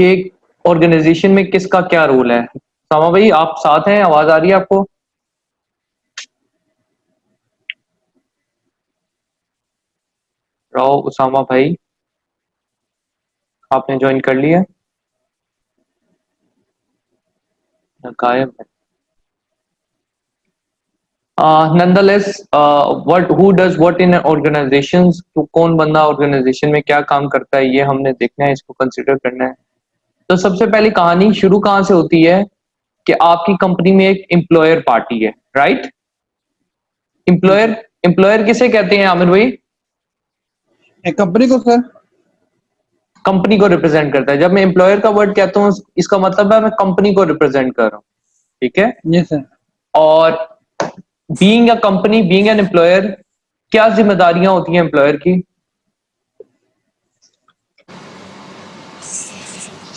कि ऑर्गेनाइजेशन में किसका क्या रोल है। सामा भाई आप साथ हैं, आवाज आ रही है आपको? राव उसामा भाई आपने ज्वाइन कर लिया? गायब है। nonetheless, what who does what in organizations, तो कौन बंदा ऑर्गेनाइजेशन में क्या काम करता है ये हमने देखना है, इसको कंसिडर करना है। तो सबसे पहली कहानी शुरू कहाँ से होती है कि आपकी कंपनी में एक एम्प्लॉयर पार्टी है, राइट? एम्प्लॉयर एम्प्लॉयर किसे कहते हैं आमिर भाई? कंपनी को सर। कंपनी को रिप्रेजेंट करता है। जब मैं एम्प्लॉयर का वर्ड कहता हूँ इसका मतलब है मैं कंपनी को रिप्रेजेंट कर रहा हूँ, ठीक है? जी सर। और being a company, being an employer, क्या जिम्मेदारियां होती हैं एम्प्लॉयर की?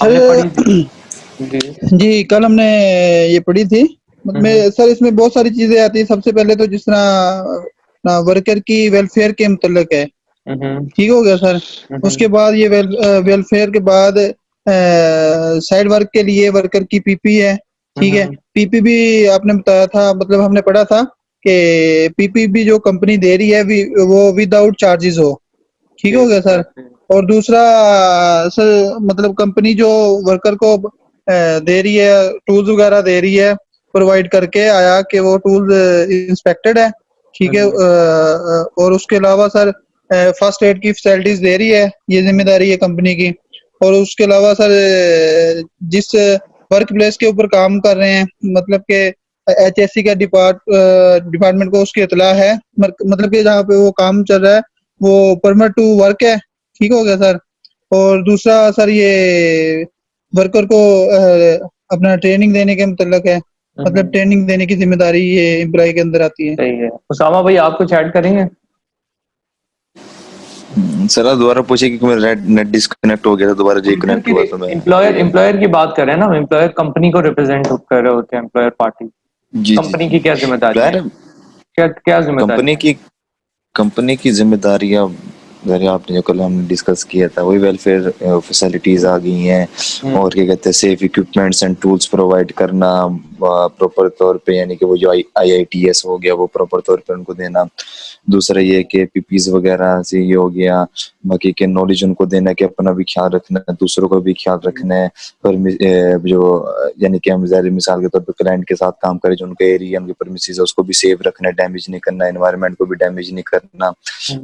हमने पढ़ी थी जी। जी कल हमने ये पढ़ी थी। मतलब सर इसमें बहुत सारी चीजें आती है। सबसे पहले तो जिस तरह वर्कर की वेलफेयर के मुतल्लिक है, ठीक हो गया सर। उसके बाद ये वेलफेयर के बाद साइड वर्क के लिए वर्कर की पीपी है, ठीक है। पीपी भी आपने बताया था, मतलब हमने पढ़ा था कि पीपी भी जो कंपनी दे रही है वो विदाउट चार्जेस हो, ठीक हो गया सर। और दूसरा सर मतलब कंपनी जो वर्कर को दे रही है, टूल्स वगैरह दे रही है, प्रोवाइड करके आया कि वो टूल्स इंस्पेक्टेड है, ठीक है। और उसके अलावा सर फर्स्ट एड की फैसिलिटीज दे रही है, ये जिम्मेदारी है कंपनी की। और उसके अलावा सर जिस वर्क प्लेस के ऊपर काम कर रहे हैं, मतलब के HSC का डिपार्टमेंट को उसकी इतला है, मतलब कि जहाँ पे वो काम चल रहा है वो परमिट टू वर्क है, ठीक हो गया सर। और दूसरा सर ये वर्कर को अपना ट्रेनिंग देने के मतलब है, मतलब ट्रेनिंग देने की जिम्मेदारी ये एम्प्लॉय के अंदर आती है। सही है। उसामा भाई आप कुछ ऐड करेंगे? सर दोबारा पूछिए क्योंकि मेरा नेट डिस्कनेक्ट हो गया था, दोबारा रिकनेक्ट हुआ तो मैं एम्प्लॉयर की बात कर रहे हैं ना, एम्प्लॉयर कंपनी को रिप्रेजेंट कर रहे होते हैं, एम्प्लॉयर पार्टी। जी कंपनी की क्या जिम्मेदारी है? क्या जिम्मेदारी? कंपनी की जिम्मेदारियां आपने जो कल हमने डिस्कस किया था वही वेलफेयर फैसिलिटीज आ गई हैं, और क्या कहते हैं safe equipments and tools provide करना प्रॉपर तौर पे, यानी कि वो जो IITS हो गया वो प्रॉपर तौर पे उनको देना। दूसरा ये कि पीपीज वगैरह से ये हो गया, बाकी के नॉलेज उनको देना कि अपना भी ख्याल रखना है, दूसरों का भी ख्याल रखना है। पर जो यानी कि हम ज़ाहिर मिसाल के तौर पे क्लाइंट के साथ काम करें, जो उनका एरिया उनके प्रेमिसेस है उसको भी सेफ रखना है, डैमेज नहीं करना, एनवायरनमेंट को भी डैमेज नहीं करना,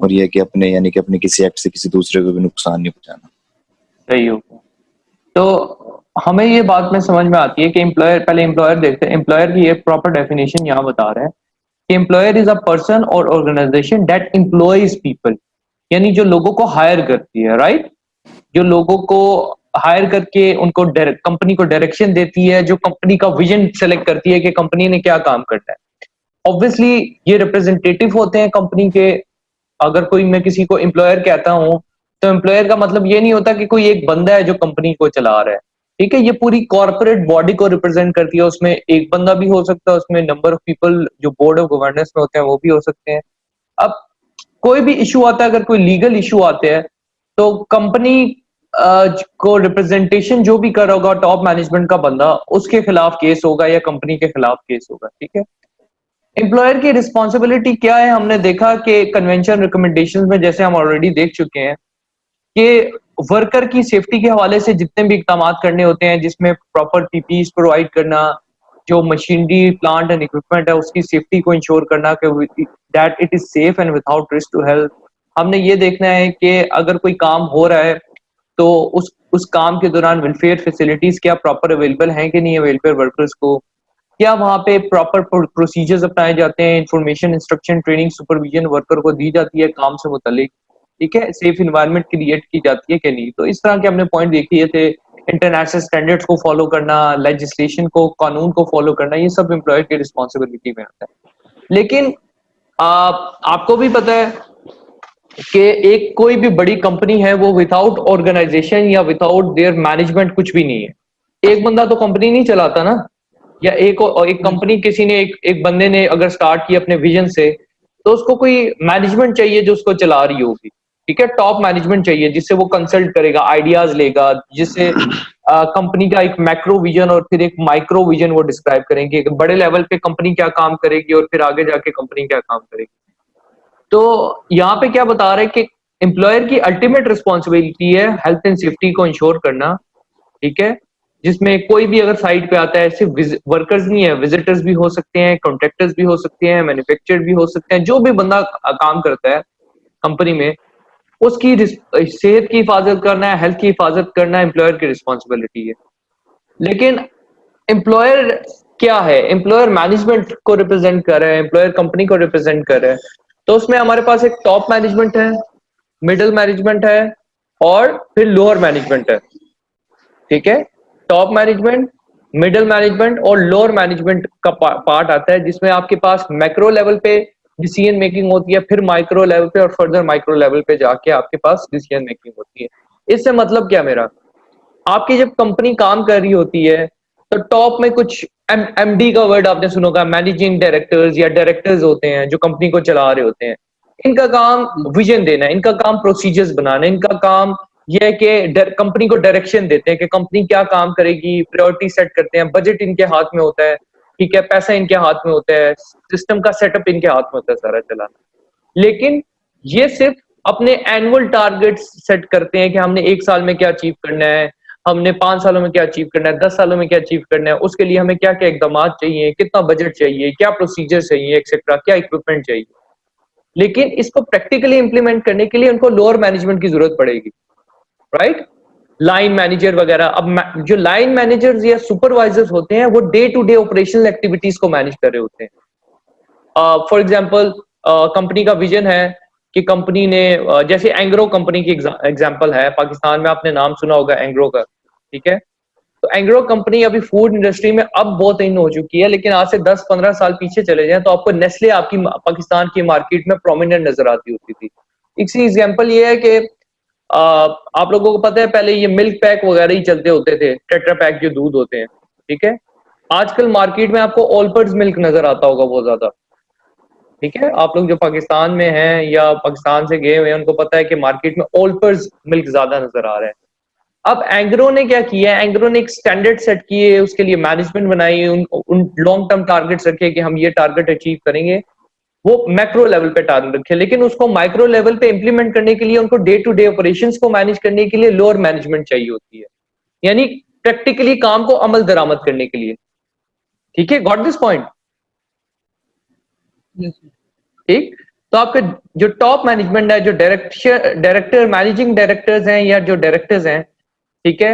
और ये कि अपने यानी कि अपने किसी एक्ट से किसी दूसरे को भी नुकसान नहीं पहुंचाना। सही हो गया। तो हमें ये बात में समझ में आती है कि एम्प्लॉयर, पहले एम्प्लॉयर देखते हैं। एम्प्लॉयर की एक प्रॉपर डेफिनेशन यहाँ बता रहे हैं कि एम्प्लॉयर इज अ पर्सन और ऑर्गेनाइजेशन दैट एम्प्लॉयज पीपल, यानी जो लोगों को हायर करती है, राइट? जो लोगों को हायर करके उनको कंपनी को डायरेक्शन देती है, जो कंपनी का विजन सेलेक्ट करती है कि कंपनी ने क्या काम करना है। ऑब्वियसली ये रिप्रेजेंटेटिव होते हैं कंपनी के। अगर कोई, मैं किसी को एम्प्लॉयर कहता हूं तो एम्प्लॉयर का मतलब ये नहीं होता कि कोई एक बंदा है जो कंपनी को चला रहा है, ठीक है? ये पूरी कॉर्पोरेट बॉडी को रिप्रेजेंट करती है। उसमें एक बंदा भी हो सकता है, उसमें नंबर ऑफ पीपल जो बोर्ड ऑफ गवर्नेंस में होते हैं वो भी हो सकते हैं। अब कोई भी इशू आता है, अगर कोई लीगल इशू आते हैं तो कंपनी को रिप्रेजेंटेशन जो भी कर रहा होगा टॉप मैनेजमेंट का बंदा, उसके खिलाफ केस होगा या कंपनी के खिलाफ केस होगा, ठीक है? एम्प्लॉयर की रिस्पॉन्सिबिलिटी क्या है? हमने देखा कि कन्वेंशन रिकमेंडेशंस में, जैसे हम ऑलरेडी देख चुके हैं, कि वर्कर की सेफ्टी के हवाले से जितने भी इकदाम करने होते हैं, जिसमें प्रॉपर पीपीज प्रोवाइड करना, जो मशीनरी प्लांट एंड इक्विपमेंट है उसकी सेफ्टी को इंश्योर करना कि that it is safe and without risk to health. हमने ये देखना है कि अगर कोई काम हो रहा है तो उस काम के दौरान वेलफेयर फैसिलिटीज क्या प्रॉपर अवेलेबल हैं कि नहीं है वेलफेयर वर्कर्स को, क्या वहां पे प्रॉपर प्रोसीजर्स अपनाए जाते हैं, information, instruction, training, supervision worker को दी जाती है काम से मुतालिक, ठीक है? सेफ इन्वायरमेंट क्रिएट की जाती है कि नहीं। तो इस तरह के हमने पॉइंट देखे थे। इंटरनेशनल स्टैंडर्ड्स को फॉलो करना, लेजिस्लेशन को, कानून को फॉलो करना, ये सब एम्प्लॉयर की रिस्पॉन्सिबिलिटी में आता है। लेकिन आपको भी पता है कि एक कोई भी बड़ी कंपनी है वो विदाउट ऑर्गेनाइजेशन या विदाउट देयर मैनेजमेंट कुछ भी नहीं है। एक बंदा तो कंपनी नहीं चलाता ना, या एक कंपनी किसी ने एक बंदे ने अगर स्टार्ट की अपने विजन से, तो उसको कोई मैनेजमेंट चाहिए जो उसको चला रही होगी, ठीक है? टॉप मैनेजमेंट चाहिए जिससे वो कंसल्ट करेगा, आइडियाज लेगा, जिससे कंपनी का एक मैक्रो विजन और फिर एक माइक्रो विजन वो डिस्क्राइब करेंगे कि बड़े लेवल पे कंपनी क्या काम करेगी और फिर आगे जाके कंपनी क्या काम करेगी। तो यहाँ पे क्या बता रहे हैं कि एम्प्लॉयर की अल्टीमेट रिस्पॉन्सिबिलिटी है हेल्थ एंड सेफ्टी को इंश्योर करना, ठीक है, जिसमें कोई भी अगर साइट पे आता है सिर्फ वर्कर्स नहीं है, विजिटर्स भी हो सकते हैं, कॉन्ट्रैक्टर्स भी हो सकते हैं, मैन्युफैक्चरर भी हो सकते हैं, जो भी बंदा काम करता है कंपनी में उसकी सेहत की हिफाजत करना है, हेल्थ की हिफाजत करना है, एम्प्लॉयर की रिस्पॉन्सिबिलिटी है। लेकिन एम्प्लॉयर क्या है? एम्प्लॉयर मैनेजमेंट को रिप्रेजेंट कर रहा है, एम्प्लॉयर कंपनी को रिप्रेजेंट कर रहा है। तो उसमें हमारे पास एक टॉप मैनेजमेंट है, मिडिल मैनेजमेंट है और फिर लोअर मैनेजमेंट है, ठीक है। टॉप मैनेजमेंट, मिडिल मैनेजमेंट और लोअर मैनेजमेंट का पार्ट आता है, जिसमें आपके पास मैक्रो लेवल पे डिसीजन मेकिंग होती है, फिर माइक्रो लेवल पे और फर्दर माइक्रो लेवल पे जाके आपके पास डिसीजन मेकिंग होती है। इससे मतलब क्या मेरा, आपकी जब कंपनी काम कर रही होती है तो टॉप में कुछ एमडी का वर्ड आपने सुना होगा, मैनेजिंग डायरेक्टर्स या डायरेक्टर्स होते हैं जो कंपनी को चला रहे होते हैं। इनका काम विजन देना है, इनका काम प्रोसीजर्स बनाना है, इनका काम यह है कि कंपनी को डायरेक्शन देते हैं कि कंपनी क्या काम करेगी, प्रायोरिटी सेट करते हैं, बजट इनके हाथ में होता है, ठीक है, पैसा इनके हाथ में होता है, सिस्टम का सेटअप इनके हाथ में होता है सारा चलाना। लेकिन ये सिर्फ अपने एनुअल टारगेट्स सेट करते हैं कि हमने 1 साल में क्या अचीव करना है, हमने 5 सालों में क्या अचीव करना है, 10 सालों में क्या अचीव करना है, उसके लिए हमें क्या क्या इकदाम चाहिए, कितना बजट चाहिए, क्या प्रोसीजर चाहिए, एक्सेट्रा, क्या इक्विपमेंट चाहिए। लेकिन इसको प्रैक्टिकली इंप्लीमेंट करने के लिए उनको लोअर मैनेजमेंट की जरूरत पड़ेगी, राइट। लाइन मैनेजर वगैरह। अब जो लाइन मैनेजर्स या सुपरवाइजर्स होते हैं वो day to day operational activities को मैनेज कर रहे होते हैं। फॉर एग्जांपल कंपनी का विजन है कि कंपनी ने जैसे एंग्रो कंपनी की एग्जांपल है, पाकिस्तान में आपने नाम सुना होगा एंग्रो का, ठीक है। तो एंग्रो कंपनी अभी फूड इंडस्ट्री में अब बहुत इन हो चुकी है, लेकिन आज से 10-15 साल पीछे चले जाएं तो आपको नेस्ले आपकी पाकिस्तान की मार्केट में प्रोमिनेंट नजर आती होती थी। इसी एग्जांपल ये है कि आप लोगों को पता है पहले ये मिल्क पैक वगैरह ही चलते होते थे, टेट्रा पैक जो दूध होते हैं, ठीक है। आजकल मार्केट में आपको ऑलपर्स मिल्क नजर आता होगा बहुत ज्यादा, ठीक है। आप लोग जो पाकिस्तान में हैं या पाकिस्तान से गए हुए हैं उनको पता है कि मार्केट में ऑलपर्स मिल्क ज्यादा नजर आ रहा है। अब एंग्रो ने क्या किया है, एंग्रो ने एक स्टैंडर्ड सेट किए, उसके लिए मैनेजमेंट बनाई, उन लॉन्ग टर्म टारगेट्स रखे कि हम ये टारगेट अचीव करेंगे, वो मैक्रो लेवल पे टारगेट रखे। लेकिन उसको माइक्रो लेवल पे इंप्लीमेंट करने के लिए उनको डे टू डे ऑपरेशंस को मैनेज करने के लिए लोअर मैनेजमेंट चाहिए होती है, यानी प्रैक्टिकली काम को अमल दरामद करने के लिए, ठीक है। Got this point? ठीक। तो आपके जो टॉप मैनेजमेंट है, जो डायरेक्टर मैनेजिंग डायरेक्टर्स हैं या जो डायरेक्टर्स हैं, ठीक है,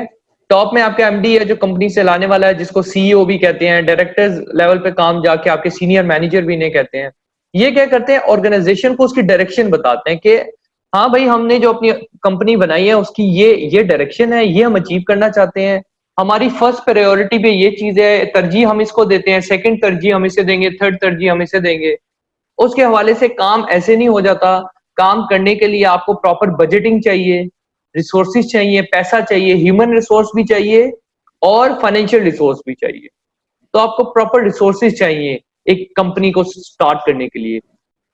टॉप में आपके एमडी है जो कंपनी से लाने वाला है, जिसको सीईओ भी कहते हैं। डायरेक्टर्स लेवल पे काम जाके आपके सीनियर मैनेजर भी इन्हें कहते हैं। ये क्या करते हैं, ऑर्गेनाइजेशन को उसकी डायरेक्शन बताते हैं कि हाँ भाई हमने जो अपनी कंपनी बनाई है उसकी ये डायरेक्शन है, ये हम अचीव करना चाहते हैं, हमारी फर्स्ट प्रायोरिटी पे ये चीज है, तरजीह हम इसको देते हैं, सेकंड तरजीह हम इसे देंगे, थर्ड तरजीह हम इसे देंगे। उसके हवाले से काम ऐसे नहीं हो जाता। काम करने के लिए आपको प्रॉपर बजटिंग चाहिए, रिसोर्सेज चाहिए, पैसा चाहिए, ह्यूमन रिसोर्स भी चाहिए और फाइनेंशियल रिसोर्स भी चाहिए। तो आपको प्रॉपर रिसोर्सेज चाहिए एक कंपनी को स्टार्ट करने के लिए,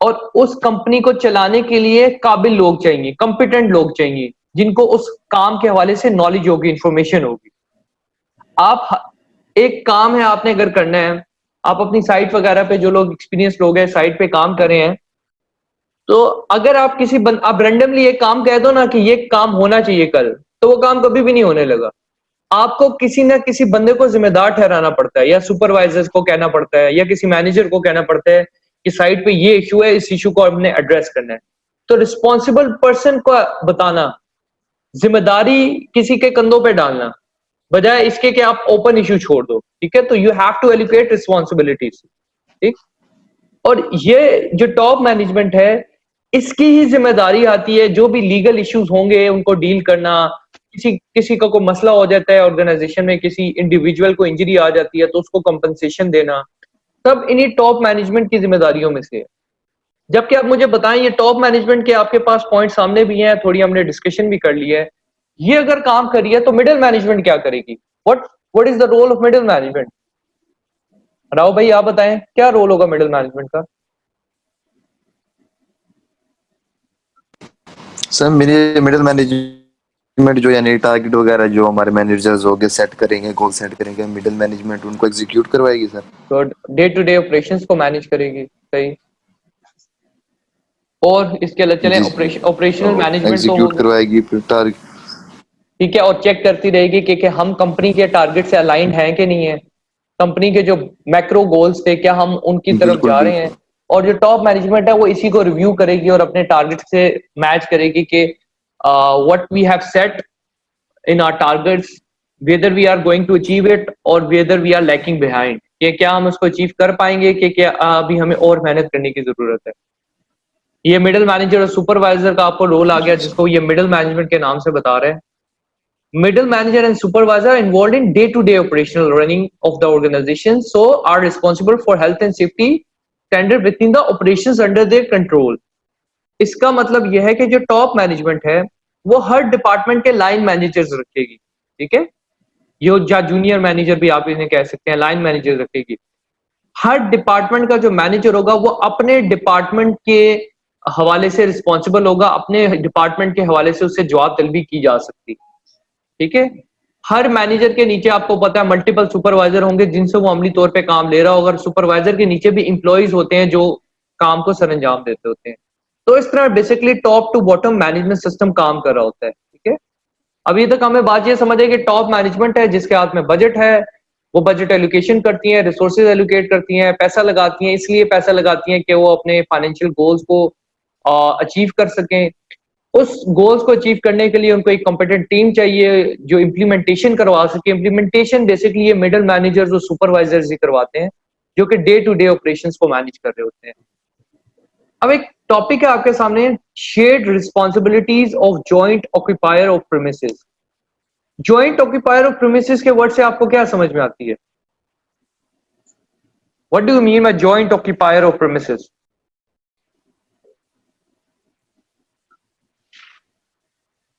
और उस कंपनी को चलाने के लिए काबिल लोग चाहिए, कॉम्पिटेंट लोग चाहिए, जिनको उस काम के हवाले से नॉलेज होगी, इंफॉर्मेशन होगी। आप एक काम है आपने अगर करना है, आप अपनी साइट वगैरह पे जो लोग एक्सपीरियंस लोग हैं साइट पे काम कर रहे हैं, तो अगर आप आप रैंडमली एक काम कह दो ना कि ये काम होना चाहिए कल, तो वो काम कभी भी नहीं होने लगा। आपको किसी ना किसी बंदे को जिम्मेदार ठहराना पड़ता है, या सुपरवाइजर्स को कहना पड़ता है, या किसी मैनेजर को कहना पड़ता है कि साइट पे ये इशू है, इस इशू को हमने एड्रेस करना है। तो रिस्पॉन्सिबल पर्सन को बताना, जिम्मेदारी किसी के कंधों पे डालना, बजाय इसके कि आप ओपन इशू छोड़ दो, ठीक है। तो you have to allocate responsibilities, ठीक। और ये जो टॉप मैनेजमेंट है इसकी ही जिम्मेदारी आती है जो भी लीगल इश्यूज होंगे उनको डील करना। किसी का कोई मसला हो जाता है ऑर्गेनाइजेशन में, किसी इंडिविजुअल को इंजरी आ जाती है तो उसको कंपनसेशन देना, सब इन्हीं टॉप मैनेजमेंट की जिम्मेदारियों में से है। जबकि आप मुझे बताएं, ये टॉप मैनेजमेंट के आपके पास पॉइंट सामने भी हैं, थोड़ी हमने डिस्कशन भी कर ली है। ये अगर काम करिए तो मिडिल मैनेजमेंट क्या करेगी? What is the role of middle management? Rao भाई आप बताएं क्या रोल होगा मिडिल मैनेजमेंट का? सर मेरे मिडिल मैनेजमेंट जो यानी टारगेट वगैरह जो हमारे मैनेजर्स हो गए सेट करेंगे, गोल सेट करेंगे, मिडिल मैनेजमेंट उनको एग्जीक्यूट करवाएगी सर। तो डे टू डे ऑपरेशंस को मैनेज करेगी, सही। और इसके अलावा चले जी ऑपरेशनल मैनेजमेंट तो हो एग्जीक्यूट गया, करवाएगी फिर टारगेट। ठीक है। और चेक करती रहेगी कि हम कंपनी के टारगेट से अलाइंड हैं कि नहीं है, कंपनी के जो मैक्रो गोल्स थे क्या हम उनकी तरफ बिल्कुल जा रहे हैं। बिल्कुल। और जो टॉप मैनेजमेंट है वो इसी को रिव्यू करेगी और अपने टारगेट से मैच करेगी कि what we have set in our targets, whether we are going to achieve it और whether we are lacking behind, कि क्या हम उसको अचीव कर पाएंगे कि क्या अभी हमें और मेहनत करने की जरूरत है। ये मिडिल मैनेजर और सुपरवाइजर का आपको रोल आ गया, जिसको ये मिडिल मैनेजमेंट के नाम से बता रहे हैं। Middle manager and supervisor are involved in day-to-day operational running of the organization, so are responsible for health and safety standard within the operations under their control. इसका मतलब यह है कि जो टॉप मैनेजमेंट है वो हर डिपार्टमेंट के लाइन मैनेजर्स रखेगी, ठीक है। यो या जूनियर मैनेजर भी आप इन्हें कह सकते हैं, लाइन मैनेजर रखेगी। हर डिपार्टमेंट का जो मैनेजर होगा वो अपने डिपार्टमेंट के हवाले से रिस्पॉन्सिबल होगा, अपने डिपार्टमेंट के हवाले से उससे जवाब तलबी की जा सकती, ठीक है। हर मैनेजर के नीचे आपको पता है मल्टीपल सुपरवाइजर होंगे जिनसे वो अमली तौर पे काम ले रहा होगा, सुपरवाइजर के नीचे भी इंप्लॉइज होते हैं जो काम को सरंजाम देते होते हैं। तो इस तरह basically top to bottom management system काम कर रहा होता है, ठीक है। अभी तक हमें बात ये समझ है कि टॉप मैनेजमेंट है जिसके हाथ में बजट है, वो बजट एलोकेशन करती है, रिसोर्सेज एलोकेट करती हैं, पैसा लगाती हैं, इसलिए पैसा लगाती हैं कि वो अपने फाइनेंशियल गोल्स को अचीव कर सकें। उस गोल्स को अचीव करने के लिए उनको एक कॉम्पिटेंट टीम चाहिए जो इम्प्लीमेंटेशन करवा सके। इम्प्लीमेंटेशन बेसिकली ये मिडिल मैनेजर्स और सुपरवाइजर्स ही करवाते हैं जो कि डे टू डे ऑपरेशंस को मैनेज कर रहे होते हैं। अब एक टॉपिक है आपके सामने, shared responsibilities of joint occupier of premises. Joint occupier of premises के वर्ड से आपको क्या समझ में आती है? What do you mean by joint occupier of premises?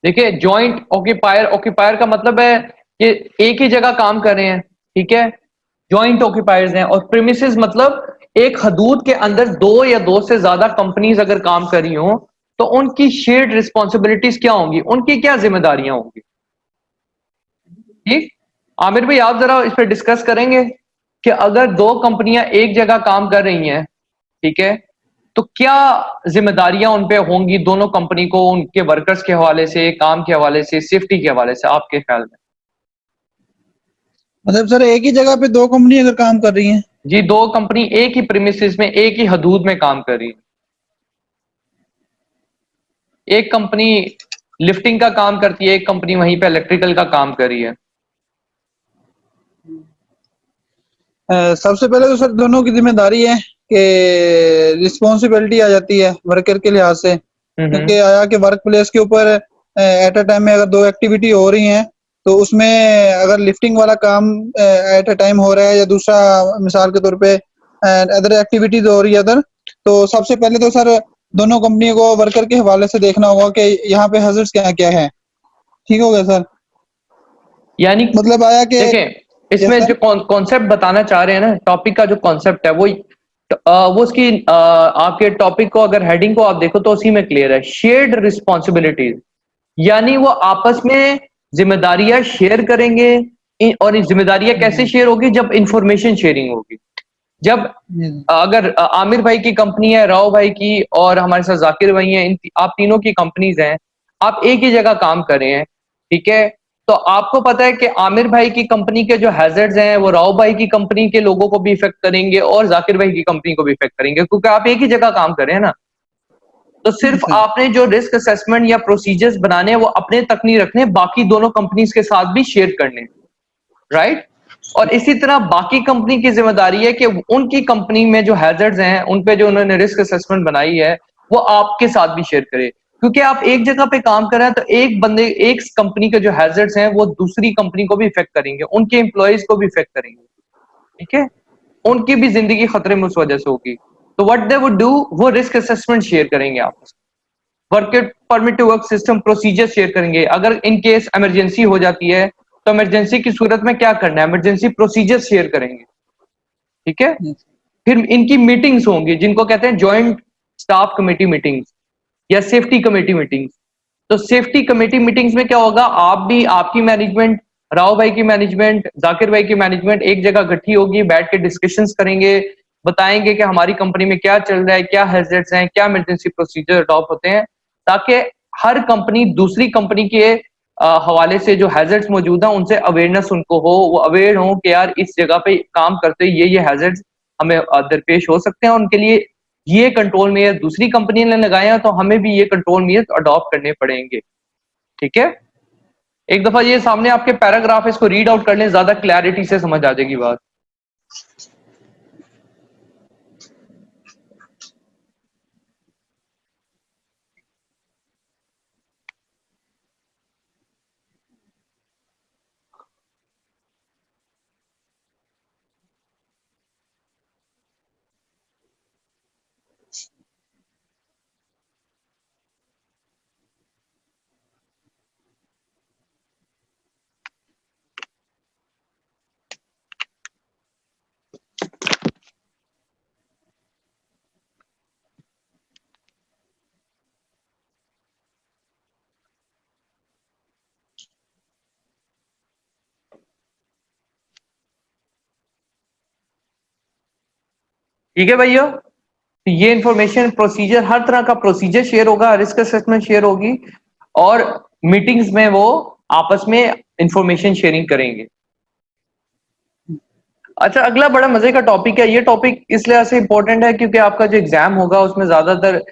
देखिए जॉइंट ऑक्यूपायर, ऑक्यूपायर का मतलब है कि एक ही जगह काम कर रहे हैं, ठीक है, जॉइंट ऑक्यूपायर्स हैं। और प्रीमिसेस मतलब एक हदूद के अंदर दो या दो से ज्यादा कंपनीज अगर काम कर रही हो तो उनकी शेयर्ड रिस्पॉन्सिबिलिटीज क्या होंगी, उनकी क्या जिम्मेदारियां होंगी, ठीक। आमिर भाई आप जरा इस पर डिस्कस करेंगे कि अगर दो कंपनियां एक जगह काम कर रही हैं, ठीक है, तो क्या जिम्मेदारियां उन पे होंगी दोनों कंपनी को, उनके वर्कर्स के हवाले से, काम के हवाले से, सेफ्टी के हवाले से, आपके ख्याल में? मतलब सर एक ही जगह पे दो कंपनी अगर काम कर रही हैं? जी, दो कंपनी एक ही प्रीमिसेस में, एक ही हदूद में काम कर रही है। एक कंपनी लिफ्टिंग का काम करती है, एक कंपनी वहीं पे इलेक्ट्रिकल का काम कर रही है। सबसे पहले तो सर दोनों की जिम्मेदारी है कि रिस्पॉन्सिबिलिटी आ जाती है वर्कर के लिहाज से, क्योंकि आया कि वर्क प्लेस के ऊपर एट अ टाइम में अगर दो एक्टिविटी हो रही हैं तो उसमें अगर लिफ्टिंग वाला काम एट अ टाइम हो रहा है या दूसरा मिसाल के तौर पे अदर एक्टिविटीज हो रही है अदर, तो सबसे पहले तो सर दोनों कंपनियों को वर्कर के हवाले से देखना होगा कि यहाँ पे हजर्स क्या क्या है। ठीक हो गया सर? यानी मतलब आया कि देखें इसमें जो कॉन्सेप्ट बताना चाह रहे हैं ना, टॉपिक का जो कॉन्सेप्ट है वो उसकी आपके टॉपिक को अगर हेडिंग को आप देखो तो उसी में क्लियर है, शेयर्ड रिस्पॉन्सिबिलिटीज। यानी वो आपस में जिम्मेदारियां शेयर करेंगे। और जिम्मेदारियां कैसे शेयर होगी? जब इंफॉर्मेशन शेयरिंग होगी। जब अगर आमिर भाई की कंपनी है, राव भाई की, और हमारे साथ जाकिर भाई हैं, आप तीनों की कंपनीज हैं, आप एक ही जगह काम कर रहे हैं, ठीक है, तो आपको पता है कि आमिर भाई की कंपनी के जो हैजर्ड्स हैं वो राव भाई की कंपनी के लोगों को भी इफेक्ट करेंगे और जाकिर भाई की कंपनी को भी इफेक्ट करेंगे, क्योंकि आप एक ही जगह काम कर रहे हैं ना। तो सिर्फ आपने जो रिस्क असेसमेंट या प्रोसीजर्स बनाने हैं वो अपने तक नहीं रखने, बाकी दोनों कंपनीज के साथ भी शेयर करने, राइट। और इसी तरह बाकी कंपनी की जिम्मेदारी है कि उनकी कंपनी में जो हैजर्ड्स हैं उन पे जो उन्होंने रिस्क असेसमेंट बनाई है वो आपके साथ भी शेयर करे, क्योंकि आप एक जगह पे काम कर रहे हैं तो एक कंपनी के जो हैजर्ड्स हैं वो दूसरी कंपनी को भी इफेक्ट करेंगे, उनके एम्प्लॉयज को भी इफेक्ट करेंगे, ठीक है, उनकी भी जिंदगी खतरे में उस वजह से होगी। तो व्हाट दे वुड डू, वो रिस्क असेसमेंट शेयर करेंगे आपस में, work permit to work system procedure share करेंगे। अगर इन केस इमरजेंसी हो जाती है तो इमरजेंसी की सूरत में क्या करना है, इमरजेंसी प्रोसीजर शेयर करेंगे, ठीक है। फिर इनकी मीटिंग्स होंगी जिनको कहते हैं जॉइंट स्टाफ कमेटी मीटिंग्स या सेफ्टी कमेटी मीटिंग्स। तो सेफ्टी कमेटी मीटिंग्स में क्या होगा, आप भी, आपकी मैनेजमेंट, राव भाई की मैनेजमेंट, जाकिर भाई की मैनेजमेंट एक जगह इकट्ठी होगी, बैठ के डिस्कशंस करेंगे, बताएंगे कि हमारी कंपनी में क्या चल रहा है, क्या हैजर्ड्स हैं, क्या इमरजेंसी प्रोसीजर अडॉप्ट होते हैं, ताकि हर कंपनी दूसरी कंपनी के हवाले से जो हैजर्ड्स मौजूद हैं उनसे अवेयरनेस उनको हो, वो अवेयर हो कि यार इस जगह पे काम करते ये हैजर्ड्स हमें दरपेश हो सकते हैं, उनके लिए ये कंट्रोल मेयर दूसरी कंपनी ने लगाए हैं तो हमें भी ये कंट्रोल मेयर अडॉप्ट करने पड़ेंगे। ठीक है, एक दफा ये सामने आपके पैराग्राफ, इसको रीड आउट कर लें, ज्यादा क्लैरिटी से समझ आ जाएगी बात। ठीक है भैया, तो ये इंफॉर्मेशन, प्रोसीजर, हर तरह का प्रोसीजर शेयर होगा, रिस्क असेसमेंट शेयर होगी, और मीटिंग्स में वो आपस में इंफॉर्मेशन शेयरिंग करेंगे। अच्छा, अगला बड़ा मजे का टॉपिक है। ये टॉपिक इसलिए से इंपॉर्टेंट है क्योंकि आपका जो एग्जाम होगा उसमें ज्यादातर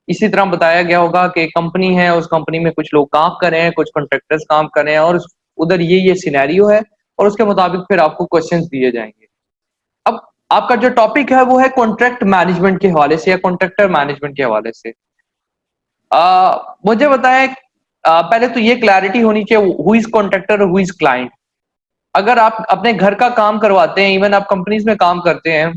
इसी तरह बताया गया होगा कि कंपनी है, उस कंपनी में कुछ लोग काम कर रहे हैं, कुछ कॉन्ट्रैक्टर्स काम कर रहे हैं, और उधर ये सिनेरियो है, और उसके मुताबिक फिर आपको क्वेश्चंस दिए जाएंगे। अब आपका जो टॉपिक है वो है कॉन्ट्रैक्ट मैनेजमेंट के हवाले से या कॉन्ट्रैक्टर मैनेजमेंट के हवाले से। मुझे बताएं, पहले तो ये क्लैरिटी होनी चाहिए, हु इज कॉन्ट्रैक्टर और हु इज क्लाइंट। अगर आप अपने घर का काम करवाते हैं, इवन आप कंपनीज में काम करते हैं,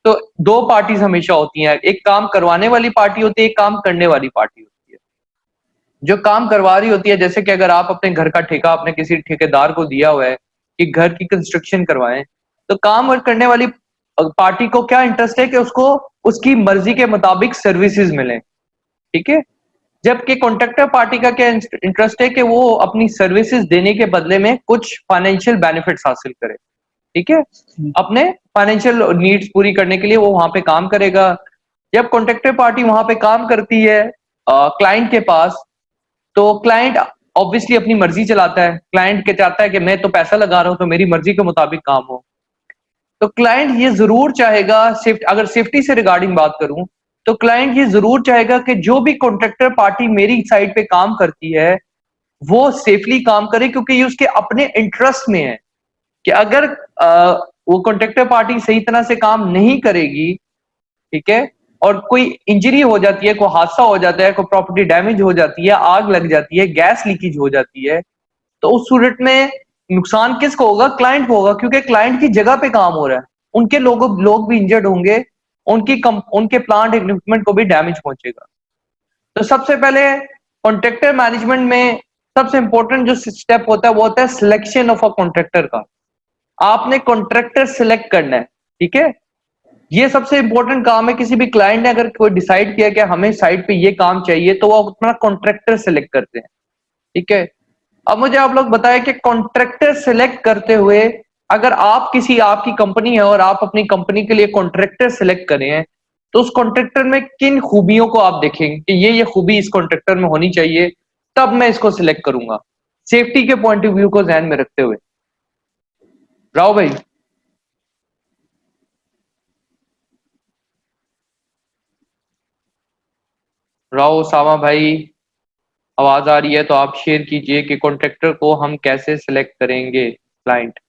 तो दो पार्टीज हमेशा होती हैं, एक काम करवाने वाली पार्टी होती है, एक काम करने वाली पार्टी होती है। जो काम करवा रही होती है, जैसे कि अगर आप अपने घर का ठेका अपने किसी ठेकेदार को दिया हुआ है कि घर की कंस्ट्रक्शन करवाएं, तो काम करने वाली पार्टी को क्या इंटरेस्ट है कि उसको उसकी मर्जी के मुताबिक सर्विसेज मिले। ठीक है, जबकि कॉन्ट्रैक्टर पार्टी का क्या इंटरेस्ट है कि वो अपनी सर्विसेज देने के बदले में कुछ फाइनेंशियल बेनिफिट्स हासिल करे। ठीक है, अपने फाइनेंशियल नीड्स पूरी करने के लिए वो वहां पे काम करेगा। जब कॉन्ट्रैक्टर पार्टी वहां पे काम करती है क्लाइंट के पास, तो क्लाइंट ऑब्वियसली अपनी मर्जी चलाता है। क्लाइंट के चाहता है कि मैं तो पैसा लगा रहा हूं तो मेरी मर्जी के मुताबिक काम हो। तो क्लाइंट ये जरूर चाहेगा, अगर सेफ्टी से रिगार्डिंग बात करूं, तो क्लाइंट ये जरूर चाहेगा कि जो भी कॉन्ट्रैक्टर पार्टी मेरी साइड पे काम करती है वो सेफली काम करे, क्योंकि ये उसके अपने इंटरेस्ट में है कि अगर वो कॉन्ट्रैक्टर पार्टी सही तरह से काम नहीं करेगी, ठीक है, और कोई इंजरी हो जाती है, कोई हादसा हो जाता है, कोई प्रॉपर्टी डैमेज हो जाती है, आग लग जाती है, गैस लीकेज हो जाती है, तो उस सूरत में नुकसान किसको होगा? क्लाइंट को होगा, क्योंकि क्लाइंट की जगह पे काम हो रहा है, उनके लोग भी इंजर्ड होंगे, उनके प्लांट इक्विपमेंट को भी डैमेज पहुंचेगा। तो सबसे पहले कॉन्ट्रैक्टर मैनेजमेंट में सबसे इंपॉर्टेंट जो स्टेप होता है वो होता है सिलेक्शन ऑफ अ कॉन्ट्रैक्टर का। आपने कॉन्ट्रैक्टर सिलेक्ट करना है। ठीक है, ये सबसे इंपॉर्टेंट काम है। किसी भी क्लाइंट ने अगर कोई डिसाइड किया कि हमें साइट पे ये काम चाहिए, तो वो अपना कॉन्ट्रैक्टर सिलेक्ट करते हैं। ठीक है, अब मुझे आप लोग बताएं कि कॉन्ट्रैक्टर सिलेक्ट करते हुए अगर आपकी कंपनी है और आप अपनी कंपनी के लिए कॉन्ट्रैक्टर सिलेक्ट करें हैं, तो उस कॉन्ट्रैक्टर में किन खूबियों को आप देखेंगे कि ये खूबी इस कॉन्ट्रैक्टर में होनी चाहिए, तब मैं इसको सिलेक्ट करूंगा, सेफ्टी के पॉइंट ऑफ व्यू को ध्यान में रखते हुए। राव भाई, राव सामा भाई, आवाज आ रही है तो आप शेयर कीजिए कि कॉन्ट्रैक्टर को हम कैसे सिलेक्ट करेंगे क्लाइंट।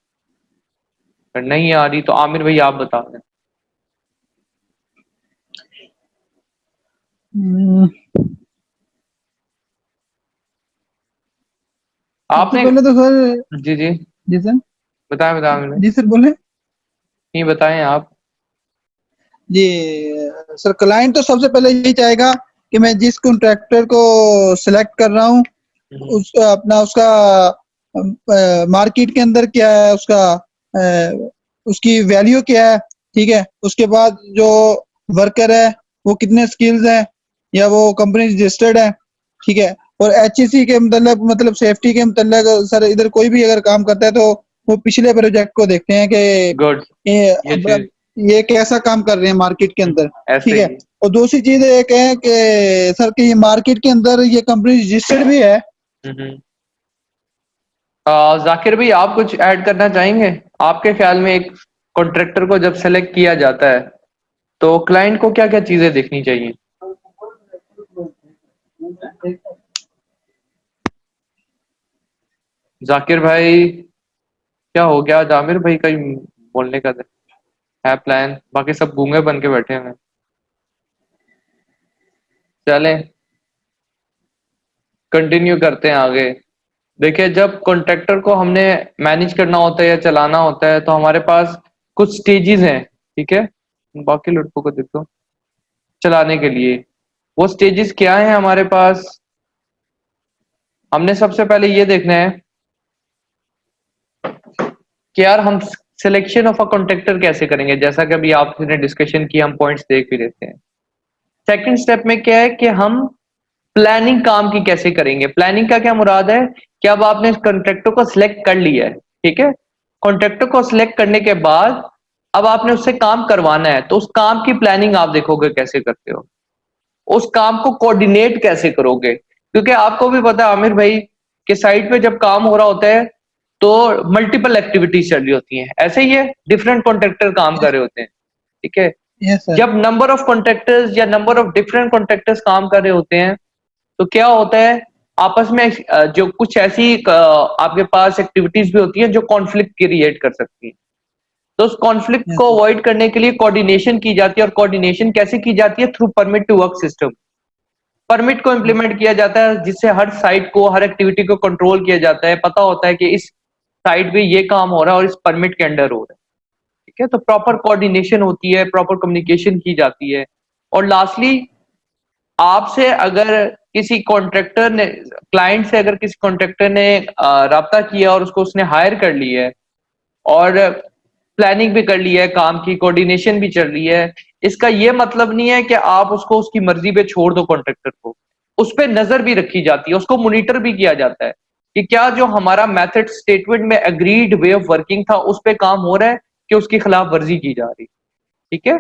अगर नहीं आ रही तो आमिर भाई आप बता दें। आपने पहले तो सर, जी जी जी सर, बताएं बताएं जी सर बोले। नहीं, बताएं आप। जी सर, क्लाइंट तो सबसे पहले यही चाहेगा कि मैं जिस कॉन्ट्रैक्टर को सिलेक्ट कर रहा हूँ उसका मार्केट के अंदर क्या है, उसकी वैल्यू क्या है। ठीक है, उसके बाद जो वर्कर है वो कितने स्किल्स हैं, या वो कंपनी रजिस्टर्ड है। ठीक है, और HEC के मतलब सेफ्टी के मतलब सर इधर कोई भी अगर काम करता है तो वो पिछले प्रोजेक्ट को देखते हैं कि गुड, ये ये चीज ये कैसा काम कर रहे हैं मार्केट के अंदर, ऐसे ठीक है। ही। और दूसरी चीज एक है कि सर कि ये मार्केट के अंदर ये कंपनी रजिस्टर्ड भी है। जाकिर भाई, आप कुछ ऐड करना चाहेंगे? आपके ख्याल में एक कॉन्ट्रैक्टर को जब सेलेक्ट किया जाता है तो क्लाइंट को क्या क्या चीजें देखनी चाहिए? जाकिर भाई, क्या हो गया? आज आमिर भाई का ही बोलने का है प्लान, बाकी सब गूंगे बन के बैठे हैं। चलें, कंटिन्यू करते हैं आगे। देखिए, जब कॉन्ट्रैक्टर को हमने मैनेज करना होता है या चलाना होता है तो हमारे पास कुछ स्टेजेस हैं, ठीक है। बाकी लड़कों को देखो चलाने के लिए वो स्टेजेस क्या हैं हमारे पास। हमने सबसे पहले ये देखना है कि यार हम सिलेक्शन ऑफ अ कॉन्ट्रैक्टर कैसे करेंगे, जैसा कि अभी आपने डिस्कशन किया, हम पॉइंट्स देख भी लेते हैं। सेकंड स्टेप में क्या है कि हम प्लानिंग काम की कैसे करेंगे। प्लानिंग का क्या मुराद है कि अब आपने कॉन्ट्रैक्टर को सिलेक्ट कर लिया है, ठीक है। कॉन्ट्रैक्टर को सिलेक्ट करने के बाद अब आपने उससे काम करवाना है, तो उस काम की प्लानिंग आप देखोगे कैसे करते हो, उस काम को कोऑर्डिनेट कैसे करोगे। क्योंकि आपको भी पता है आमिर भाई कि साइट पे जब काम हो रहा होता है तो मल्टीपल एक्टिविटीज चल रही होती हैं, ऐसे ही है, डिफरेंट कॉन्ट्रैक्टर काम कर रहे होते हैं, ठीक है। Yes sir. जब नंबर ऑफ कॉन्ट्रैक्टर्स या नंबर ऑफ डिफरेंट कॉन्ट्रैक्टर्स काम कर रहे होते हैं तो क्या होता है, आपस में जो कुछ ऐसी आपके पास एक्टिविटीज भी होती हैं जो कॉन्फ्लिक्ट क्रिएट कर सकती हैं। तो उस कॉन्फ्लिक्ट यस को सर। अवॉइड करने के लिए कोऑर्डिनेशन की जाती है, और कोऑर्डिनेशन कैसे की जाती है? Through permit to work system. Permit को इंप्लीमेंट किया जाता है जिससे हर साइट को, हर एक्टिविटी को कंट्रोल किया जाता है, पता होता है कि इस साइट पे ये काम हो रहा है और इस परमिट के अंडर हो रहा है, ठीक है। तो प्रॉपर कोऑर्डिनेशन होती है, प्रॉपर कम्युनिकेशन की जाती है। और लास्टली, आपसे अगर किसी कॉन्ट्रैक्टर ने, क्लाइंट से अगर किसी कॉन्ट्रैक्टर ने राब्ता किया और उसको उसने हायर कर लिया है और प्लानिंग भी कर ली है, काम की कोऑर्डिनेशन भी चल रही है, इसका ये मतलब नहीं है कि आप उसको उसकी मर्जी पे छोड़ दो कॉन्ट्रैक्टर को। उस पर नजर भी रखी जाती है, उसको मॉनिटर भी किया जाता है कि क्या जो हमारा मेथड स्टेटमेंट में एग्रीड वे ऑफ वर्किंग था उस पे काम हो रहा है कि उसकी खिलाफ वर्जी की जा रही, ठीक है।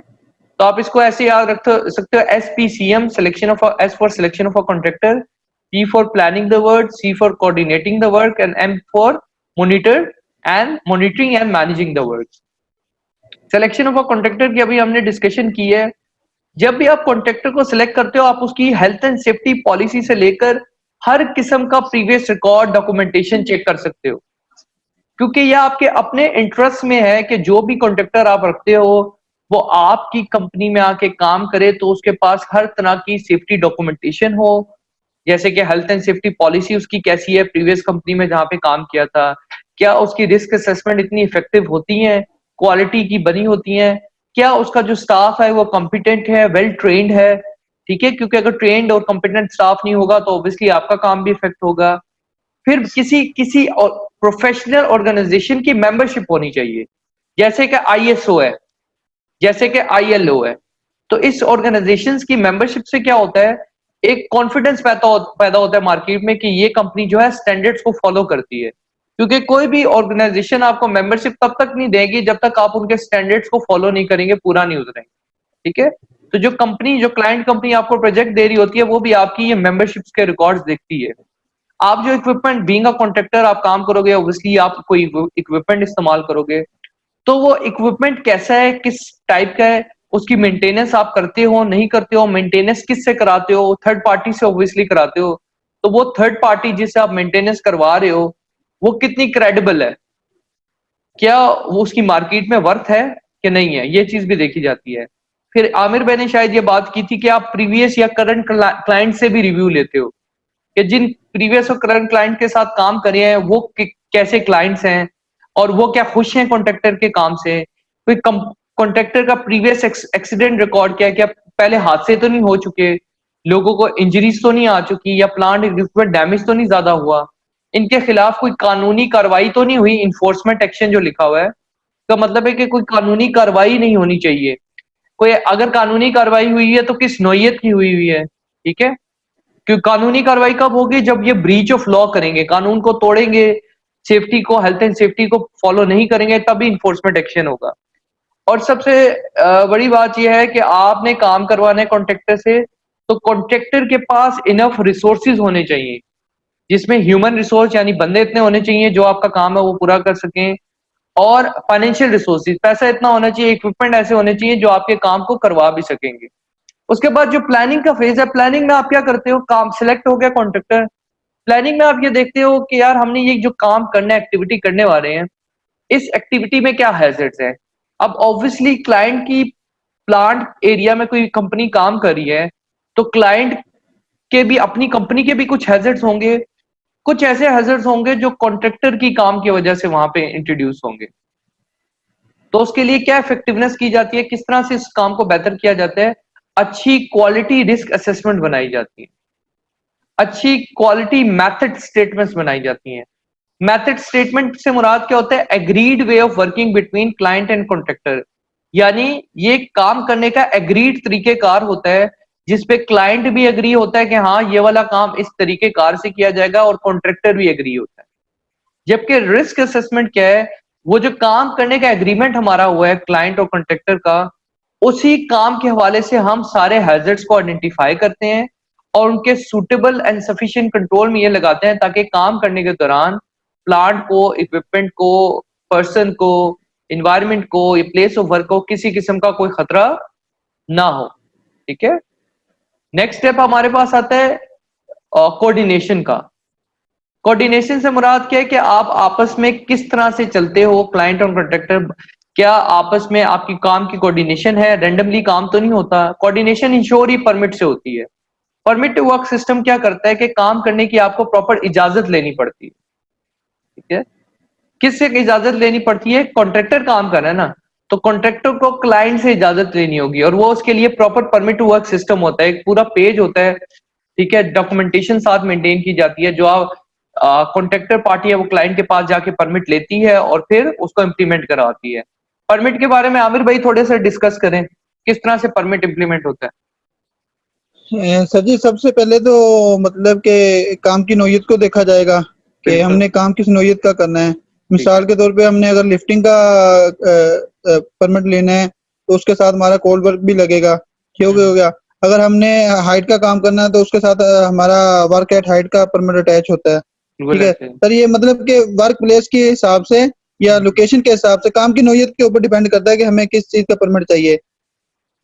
तो आप इसको ऐसे याद रख सकते हो, SPCM, selection of, S for selection of a contractor, P for planning the work, C for coordinating the work, and M for monitor and monitoring and managing the work. Selection of a contractor की अभी हमने discussion की है। जब भी आप contractor को select करते हो, आप उसकी हेल्थ एंड सेफ्टी पॉलिसी से लेकर हर किस्म का प्रीवियस रिकॉर्ड, डॉक्यूमेंटेशन चेक कर सकते हो, क्योंकि यह आपके अपने इंटरेस्ट में है कि जो भी कॉन्ट्रैक्टर आप रखते हो वो आपकी कंपनी में आके काम करे तो उसके पास हर तरह की सेफ्टी डॉक्यूमेंटेशन हो, जैसे कि हेल्थ एंड सेफ्टी पॉलिसी उसकी कैसी है प्रीवियस कंपनी में जहां पे काम किया था, क्या उसकी रिस्क असेसमेंट इतनी इफेक्टिव होती है, क्वालिटी की बनी होती है, क्या उसका जो स्टाफ है वो कॉम्पिटेंट है, वेल ट्रेन्ड है, ठीक है। क्योंकि अगर ट्रेन्ड और कॉम्पिटेंट स्टाफ नहीं होगा तो ऑब्वियसली आपका काम भी इफेक्ट होगा। फिर किसी किसी प्रोफेशनल ऑर्गेनाइजेशन की मेंबरशिप होनी चाहिए, जैसे कि ISO है, जैसे कि ILO है। तो इस ऑर्गेनाइजेशंस की मेंबरशिप से क्या होता है, एक कॉन्फिडेंस पैदा होता है मार्केट में कि ये कंपनी जो है स्टैंडर्ड्स को फॉलो करती है। क्योंकि कोई भी ऑर्गेनाइजेशन आपको मेंबरशिप तब तक नहीं देगी जब तक आप उनके स्टैंडर्ड्स को फॉलो नहीं करेंगे, पूरा नहीं उतरेंगे, ठीक है। तो जो कंपनी, जो क्लाइंट कंपनी आपको प्रोजेक्ट दे रही होती है वो भी आपकी ये मेंबरशिप्स के रिकॉर्ड्स देखती है। आप जो इक्विपमेंट, बीइंग अ कॉन्ट्रैक्टर आप काम करोगे, ऑब्वियसली आप कोई इक्विपमेंट इस्तेमाल करोगे, तो वो इक्विपमेंट कैसा है, किस टाइप का है, उसकी मेंटेनेंस आप करते हो नहीं करते हो, मेंटेनेंस किससे कराते हो, थर्ड पार्टी से ऑब्वियसली कराते हो। तो वो थर्ड पार्टी जिससे आप मेंटेनेंस करवा रहे हो वो कितनी क्रेडिबल है, क्या वो उसकी मार्केट में वर्थ है कि नहीं है, ये चीज भी देखी जाती है। फिर आमिर भाई ने शायद ये बात की थी कि आप प्रीवियस या करंट क्लाइंट से भी रिव्यू लेते हो कि जिन प्रीवियस और करंट क्लाइंट के साथ काम करे हैं वो कैसे क्लाइंट्स हैं और वो क्या खुश हैं कॉन्ट्रैक्टर के काम से, कोई कॉन्ट्रैक्टर का प्रीवियस एक्सीडेंट रिकॉर्ड क्या है, क्या पहले हादसे तो नहीं हो चुके, लोगों को इंजरीज तो नहीं आ चुकी, या प्लांट इक्विपमेंट डैमेज तो नहीं ज्यादा हुआ, इनके खिलाफ कोई कानूनी कार्रवाई तो नहीं हुई, इन्फोर्समेंट एक्शन जो लिखा हुआ है का मतलब है कि कोई कानूनी कार्रवाई नहीं होनी चाहिए, कोई अगर कानूनी कार्रवाई हुई है तो किस नौयत की हुई है, ठीक है। कानूनी कार्रवाई कब होगी? जब ये ब्रीच ऑफ लॉ करेंगे, कानून को तोड़ेंगे, सेफ्टी को, हेल्थ एंड सेफ्टी को फॉलो नहीं करेंगे, तभी इन्फोर्समेंट एक्शन होगा। और सबसे बड़ी बात यह है कि आपने काम करवाना है कॉन्ट्रैक्टर से, तो कॉन्ट्रैक्टर के पास इनफ रिसोर्सेज होने चाहिए, जिसमें ह्यूमन रिसोर्स यानी बंदे इतने होने चाहिए जो आपका काम है वो पूरा कर सकें, और फाइनेंशियल रिसोर्सेज, पैसा इतना होना चाहिए, इक्विपमेंट ऐसे होने चाहिए जो आपके काम को करवा भी सकेंगे। उसके बाद जो प्लानिंग का फेज है, प्लानिंग में आप क्या करते हो? काम सिलेक्ट हो गया कॉन्ट्रैक्टर, प्लानिंग में आप ये देखते हो कि यार हमने ये जो काम करना है, एक्टिविटी करने वाले हैं, इस एक्टिविटी में क्या हैजर्ड्स हैं। अब ऑब्वियसली क्लाइंट की प्लांट एरिया में कोई कंपनी काम कर रही है, तो क्लाइंट के भी, अपनी कंपनी के भी कुछ हैजर्ड्स होंगे, कुछ ऐसे हैजर्ड्स होंगे जो कॉन्ट्रैक्टर की काम की वजह से वहां पे इंट्रोड्यूस होंगे। तो उसके लिए क्या इफेक्टिवनेस की जाती है, किस तरह से इस काम को बेहतर किया जाता है? अच्छी क्वालिटी रिस्क असेसमेंट बनाई जाती है, अच्छी क्वालिटी मेथड स्टेटमेंट्स बनाई जाती हैं। मेथड स्टेटमेंट से मुराद क्या होता है? Agreed way of working between client and contractor, यानी ये काम करने का एग्रीड तरीकेकार होता है, जिसपे क्लाइंट भी एग्री होता है कि हाँ ये वाला काम इस तरीकेकार से किया जाएगा, और कॉन्ट्रैक्टर भी एग्री होता है। जबकि रिस्क असेसमेंट क्या है? वो जो काम करने का एग्रीमेंट हमारा हुआ है क्लाइंट और कॉन्ट्रैक्टर का, उसी काम के हवाले से हम सारे हैजर्ड्स को आइडेंटिफाई करते हैं और उनके सूटेबल एंड सफिशिएंट कंट्रोल में ये लगाते हैं, ताकि काम करने के दौरान प्लांट को, इक्विपमेंट को, पर्सन को, इन्वायरमेंट को, प्लेस ऑफ वर्क को किसी किस्म का कोई खतरा ना हो। ठीक है, नेक्स्ट स्टेप हमारे पास आता है कोऑर्डिनेशन का। कोऑर्डिनेशन से मुराद क्या है कि आप आपस में किस तरह से चलते हो, क्लाइंट और कॉन्ट्रैक्टर, क्या आपस में आपकी काम की कोऑर्डिनेशन है? रैंडमली काम तो नहीं होता। कोऑर्डिनेशन इंश्योर ही परमिट से होती है। परमिट टू वर्क सिस्टम क्या करता है कि काम करने की आपको प्रॉपर इजाजत लेनी पड़ती है। ठीक है, किससे इजाजत लेनी पड़ती है? कॉन्ट्रैक्टर काम कर रहा है ना, तो कॉन्ट्रैक्टर को क्लाइंट से इजाजत लेनी होगी, और वो उसके लिए proper permit to work system होता है, एक पूरा पेज होता है। ठीक है, डॉक्यूमेंटेशन साथ मेंटेन की जाती है, जो आप कॉन्ट्रैक्टर पार्टी है वो क्लाइंट के पास जाके परमिट लेती है और फिर उसको इम्प्लीमेंट कराती है। परमिट के बारे में आमिर भाई थोड़े से डिस्कस करें, किस तरह से परमिट इम्प्लीमेंट होता है? सर जी, सबसे पहले तो मतलब के काम की नौयत को देखा जाएगा कि हमने काम किस नौयत का करना है। मिसाल के तौर पे हमने अगर लिफ्टिंग का परमिट लेना है तो उसके साथ हमारा कोल्ड वर्क भी लगेगा। ठीक हो गया। अगर हमने हाइट का काम करना है तो उसके साथ हमारा वर्क एट हाइट का परमिट अटैच होता है। ठीक है सर, ये मतलब कि वर्क प्लेस के हिसाब से या लोकेशन के हिसाब से काम की नौयत के ऊपर डिपेंड करता है कि हमें किस चीज का परमिट चाहिए।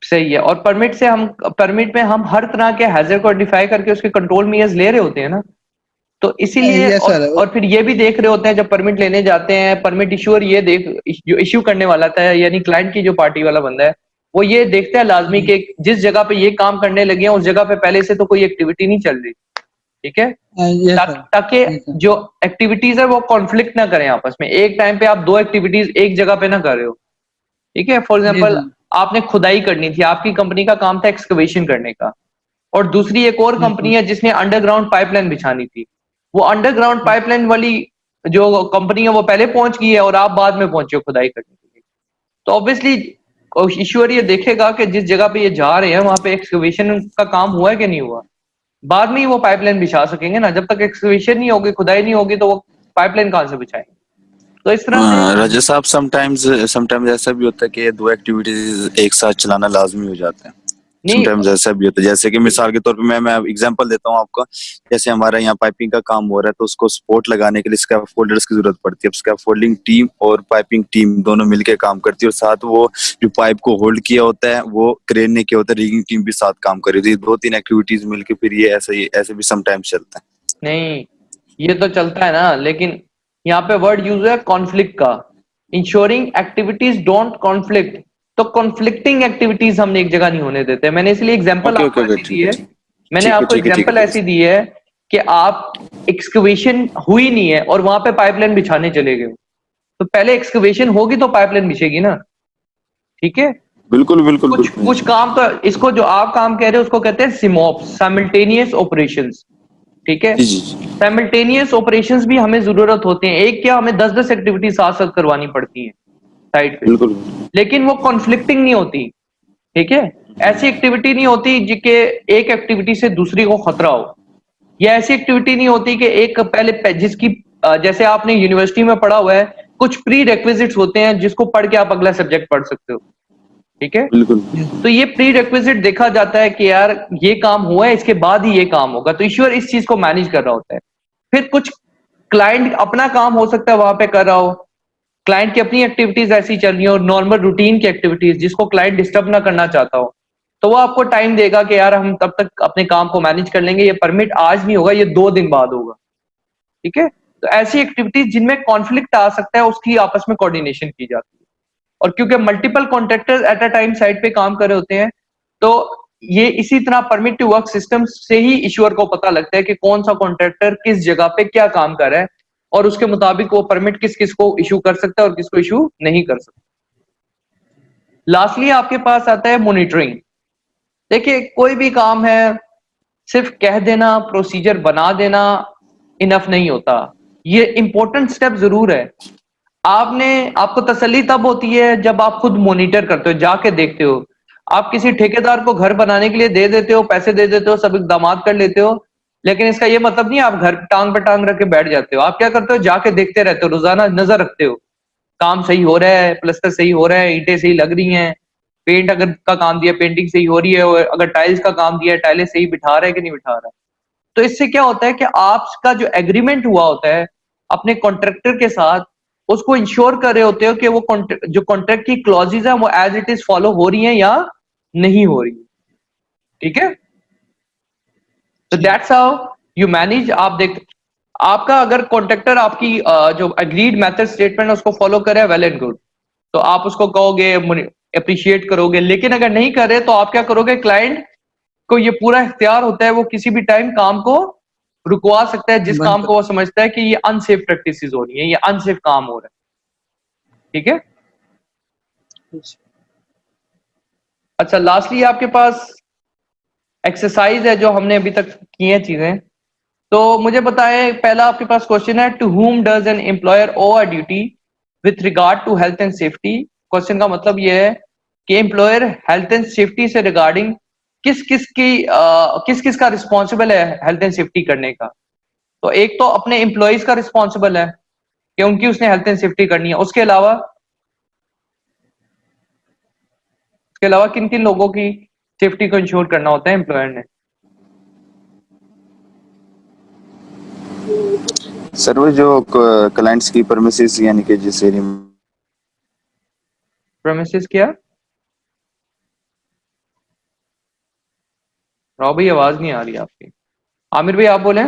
सही है, और परमिट में हम हर तरह के हैजर्ड को आइडेंटिफाई करके उसके कंट्रोल मेजर्स ले रहे होते हैं ना, तो इसीलिए और फिर ये भी देख रहे होते हैं जब परमिट लेने जाते हैं, परमिट इश्यूअर ये जो इश्यू करने वाला था, यानी क्लाइंट की जो पार्टी वाला बंदा है, वो ये देखता है लाजमी कि जिस जगह पे ये काम करने लगे हैं उस जगह पे पहले से तो कोई एक्टिविटी नहीं चल रही। ठीक है, ताकि जो एक्टिविटीज है वो कॉन्फ्लिक्ट ना करें आपस में। एक टाइम पे आप दो एक्टिविटीज एक जगह पे ना कर रहे हो। ठीक है, फॉर एग्जाम्पल आपने खुदाई करनी थी, आपकी कंपनी का काम था एक्सकवेशन करने का, और दूसरी एक और कंपनी है जिसने अंडरग्राउंड पाइपलाइन बिछानी थी। वो अंडरग्राउंड पाइपलाइन वाली जो कंपनी है वो पहले पहुंच गई है और आप बाद में पहुंचे हो खुदाई करने के लिए। तो ऑब्वियसली ईश्वर ये देखेगा कि जिस जगह पे ये जा रहे हैं वहां पे एक्सकवेशन का काम हुआ है कि नहीं हुआ। बाद में ही वो पाइपलाइन बिछा सकेंगे ना, जब तक एक्सकवेशन नहीं होगी, खुदाई नहीं होगी, तो वो पाइपलाइन कहां से बिछाएंगे? तो इस तरह से राजा साहब समटाइम्स ऐसा भी होता है कि दो एक्टिविटीज एक साथ चलाना लाजमी हो जाता है। समटाइम्स ऐसा भी होता है, जैसे कि मिसाल के तौर पे मैं एग्जांपल देता हूँ आपको। जैसे हमारा यहाँ पाइपिंग का काम हो रहा है तो उसको सपोर्ट लगाने के लिए स्कैफोल्डर्स की जरूरत पड़ती है। स्कैफोल्डिंग टीम और पाइपिंग टीम दोनों मिलकर काम करती है, और साथ वो जो पाइप को होल्ड किया होता है वो क्रेन ने किया होता है, रिगिंग टीम भी साथ काम कर रही है। दो तीन एक्टिविटीज मिलकर फिर ये ऐसे भी समटाइम्स चलता है। नहीं, ये तो चलता है ना, लेकिन यहाँ पे वर्ड यूज है कॉन्फ्लिक्ट का। इंश्योरिंग एक्टिविटीज डोंट कॉन्फ्लिक्ट, तो कॉन्फ्लिक्टिंग एक्टिविटीज हमने एक जगह नहीं होने देते। मैंने इसलिए एग्जांपल आपको ऐसी दी है, मैंने आपको एग्जांपल ऐसी दी है कि आप एक्सकवेशन हुई नहीं है और वहां पे पाइपलाइन बिछाने चले गए, तो पहले एक्सकवेशन होगी तो पाइपलाइन बिछेगी ना। ठीक है, बिल्कुल कुछ काम तो, इसको जो आप काम कह रहे हो उसको कहते हैं सिमॉप्स, साइमल्टेनियस ऑपरेशंस। ठीक है, साइमल्टेनियस ऑपरेशंस भी हमें जरूरत होते हैं। एक क्या, हमें 10-10 एक्टिविटी साथ साथ करवानी पड़ती है साइड पे, लेकिन वो कॉन्फ्लिक्टिंग नहीं होती। ठीक है, ऐसी एक्टिविटी नहीं होती जिसके एक एक्टिविटी से दूसरी को खतरा हो। ये ऐसी एक्टिविटी नहीं होती कि एक पहले जिसकी जैसे आपने यूनिवर्सिटी में पढ़ा हुआ है, कुछ प्री रेक्विजिट्स होते हैं जिसको पढ़ के आप अगला सब्जेक्ट पढ़ सकते हो, ठीक है। बिल्कुल। तो ये प्री रेक्विजिट देखा जाता है कि यार ये काम हुआ है, इसके बाद ही ये काम होगा, तो ईश्वर इस चीज को मैनेज कर रहा होता है। फिर कुछ क्लाइंट अपना काम हो सकता है वहां पे कर रहा हो, क्लाइंट की अपनी एक्टिविटीज ऐसी चल रही हो, नॉर्मल रूटीन की एक्टिविटीज जिसको क्लाइंट डिस्टर्ब ना करना चाहता हो, तो वो आपको टाइम देगा कि यार हम तब तक अपने काम को मैनेज कर लेंगे, ये परमिट आज नहीं होगा, ये 2 दिन बाद होगा, ठीक है। तो ऐसी एक्टिविटीज जिनमें कॉन्फ्लिक्ट आ सकता है उसकी आपस में कोऑर्डिनेशन की जाती है। और क्योंकि multiple contractors at a time site पे काम कर रहे होते हैं, तो ये इसी तरह परमिट टू वर्क सिस्टम से ही ईश्वर को पता लगता है कि कौन सा कॉन्ट्रैक्टर किस जगह पे क्या काम कर रहा है, और उसके मुताबिक वो परमिट किस किस को इशू कर सकता है और किसको इशू नहीं कर सकता। लास्टली आपके पास आता है मॉनिटरिंग। देखिए कोई भी काम है सिर्फ कह देना, प्रोसीजर बना देना इनफ नहीं होता, ये इंपॉर्टेंट स्टेप जरूर है। आपको तसल्ली तब होती है जब आप खुद मॉनिटर करते हो, जाके देखते हो। आप किसी ठेकेदार को घर बनाने के लिए दे देते हो, पैसे दे देते हो, सब इकदाम कर लेते हो, लेकिन इसका ये मतलब नहीं आप घर टांग पे टांग रख के बैठ जाते हो। आप क्या करते हो, जाके देखते रहते हो, रोजाना नजर रखते हो, काम सही हो रहा है, प्लस्तर सही हो रहा है, ईंटें सही लग रही हैं, पेंट अगर का काम दिया पेंटिंग सही हो रही है, और अगर टाइल्स का काम दिया टाइलें सही बिठा रहा है कि नहीं बिठा रहा है। तो इससे क्या होता है कि आपका जो एग्रीमेंट हुआ होता है अपने कॉन्ट्रैक्टर के साथ, उसको इंश्योर कर रहे होते हो कि वो जो कॉन्ट्रैक्ट की क्लॉजेज है वो एज इट इज फॉलो हो रही हैं या नहीं हो रही, ठीक है। तो दैट्स हाउ यू मैनेज। आप देख, आपका अगर कॉन्ट्रैक्टर आपकी जो अग्रीड मेथड स्टेटमेंट उसको फॉलो करे, वेल एंड गुड, तो आप उसको कहोगे, अप्रिशिएट करोगे। लेकिन अगर नहीं करे तो आप क्या करोगे, क्लाइंट को ये पूरा इख्तियार होता है, वो किसी भी टाइम काम को रुकवा सकता है जिस काम को वो समझता है कि ये अनसेफ प्रैक्टिसेस हो रही है, ये अनसेफ काम हो रहा है, ठीक है। अच्छा, लास्टली आपके पास एक्सरसाइज है जो हमने अभी तक की है चीजें, तो मुझे बताएं। पहला आपके पास क्वेश्चन है, to whom does an employer owe a duty with regard to health and safety. Question का मतलब ये है कि एम्प्लॉयर हेल्थ एंड सेफ्टी से रिगार्डिंग किस किस का रिस्पॉन्सिबल है हेल्थ एंड सेफ्टी करने का। तो एक तो अपने एम्प्लॉयज का रिस्पॉन्सिबल है कि उनकी उसने हेल्थ एंड सेफ्टी करनी है। उसके अलावा किन किन लोगों की सेफ्टी को इंश्योर करना होता है एम्प्लॉयर ने। सर वो जो क्लाइंट्स की परमिसेस यानी कि जिस एरिया प्रेमिसेस क्या, राव भाई आवाज नहीं आ रही आपकी। आमिर भाई आप बोले।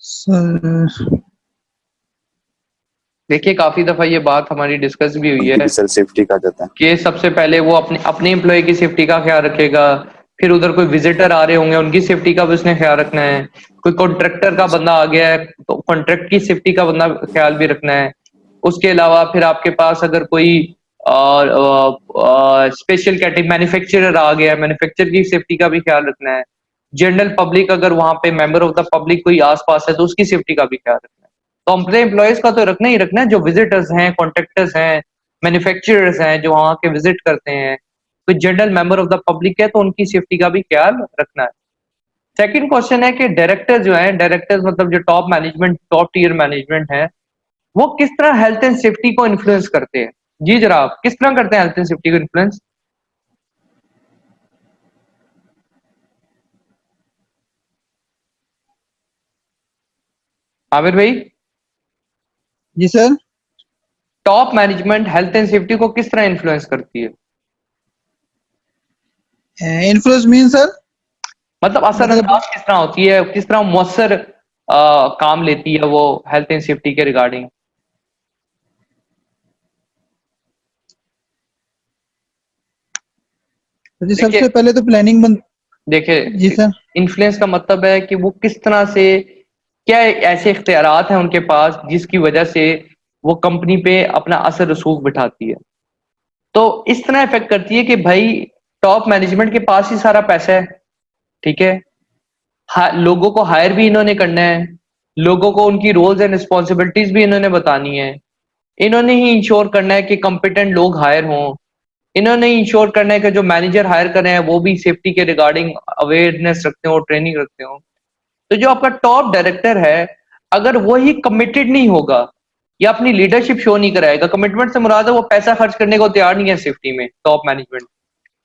सर देखिए काफी दफा ये बात हमारी डिस्कस भी हुई है सर सेफ्टी का जाता है कि सबसे पहले वो अपने एम्प्लॉय की सेफ्टी का ख्याल रखेगा, फिर उधर कोई विजिटर आ रहे होंगे उनकी सेफ्टी का भी उसने ख्याल रखना है, कोई कॉन्ट्रैक्टर का बंदा आ गया है तो कॉन्ट्रैक्ट की सेफ्टी का बंदा ख्याल भी रखना है। उसके अलावा फिर आपके पास अगर कोई स्पेशल कैटेगरी मैन्युफैक्चरर आ गया, मैन्युफैक्चर की सेफ्टी का भी ख्याल रखना है। जनरल पब्लिक अगर वहां पे मेंबर ऑफ द पब्लिक कोई आसपास है तो उसकी सेफ्टी का भी ख्याल रखना है। तो अपने एम्प्लॉयज का तो रखना ही रखना है, जो विजिटर्स हैं, कॉन्ट्रैक्टर्स हैं, मैन्युफैक्चरर्स हैं जो वहां के विजिट करते हैं, कोई general member of the public है तो उनकी सेफ्टी का भी ख्याल रखना है। सेकंड क्वेश्चन है कि डायरेक्टर जो है, डायरेक्टर्स मतलब जो top management, top tier management है, वो किस तरह हेल्थ एंड सेफ्टी को इन्फ्लुएंस करते हैं। जी जनाब, किस तरह करते हैं हेल्थ एंड सेफ्टी को इन्फ्लुएंस। आमिर भाई। जी sir. Top management health and safety को किस तरह इन्फ्लुएंस करती है। इन्फ्लुएंस मीन सर, मतलब असरअंदाज किस तरह होती है, किस तरह मौसर काम लेती है वो हेल्थ एंड सेफ्टी के रिगार्डिंग। जी सबसे पहले तो प्लानिंग देखिए जी सर। इन्फ्लुएंस का मतलब है कि वो किस तरह से, क्या ऐसे इख्तियारात हैं उनके पास जिसकी वजह से वो कंपनी पे अपना असर रसूख बिठाती है। तो इस तरह इफेक्ट करती है कि भाई टॉप मैनेजमेंट के पास ही सारा पैसा है, ठीक है, लोगों को हायर भी इन्होंने करना है, लोगों को उनकी रोल्स एंड रिस्पॉन्सिबिलिटीज भी इन्होंने बतानी है, इन्होंने ही इंश्योर करना है कि कॉम्पिटेंट लोग हायर हों, इन्होंने इंश्योर करना है कि जो मैनेजर हायर कर रहे हैं वो भी सेफ्टी के रिगार्डिंग अवेयरनेस रखते हो, ट्रेनिंग रखते हो। तो जो आपका टॉप डायरेक्टर है, अगर वही कमिटेड नहीं होगा या अपनी लीडरशिप शो नहीं कराएगा, कमिटमेंट से मुराद है वो पैसा खर्च करने को तैयार नहीं है सेफ्टी में, टॉप मैनेजमेंट,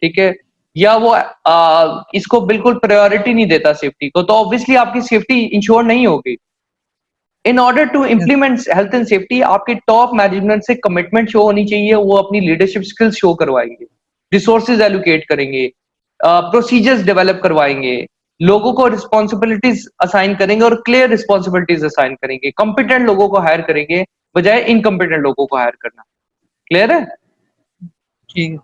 ठीक है, या वो इसको बिल्कुल प्रायोरिटी नहीं देता सेफ्टी को, तो ऑब्वियसली आपकी सेफ्टी इंश्योर नहीं होगी। In order to implement health and safety, आपके टॉप मैनेजमेंट से कमिटमेंट शो होनी चाहिए, वो अपनी लीडरशिप स्किल्स शो करवाएंगे, रिसोर्सेज एलोकेट करेंगे, प्रोसीजर्स डेवलप करवाएंगे, लोगों को रिस्पॉन्सिबिलिटीज असाइन करेंगे और क्लियर रिस्पॉन्सिबिलिटीज असाइन करेंगे, कॉम्पिटेंट लोगों को हायर करेंगे बजाय इनकम्पिटेंट लोगों को हायर करना। क्लियर है? ठीक है।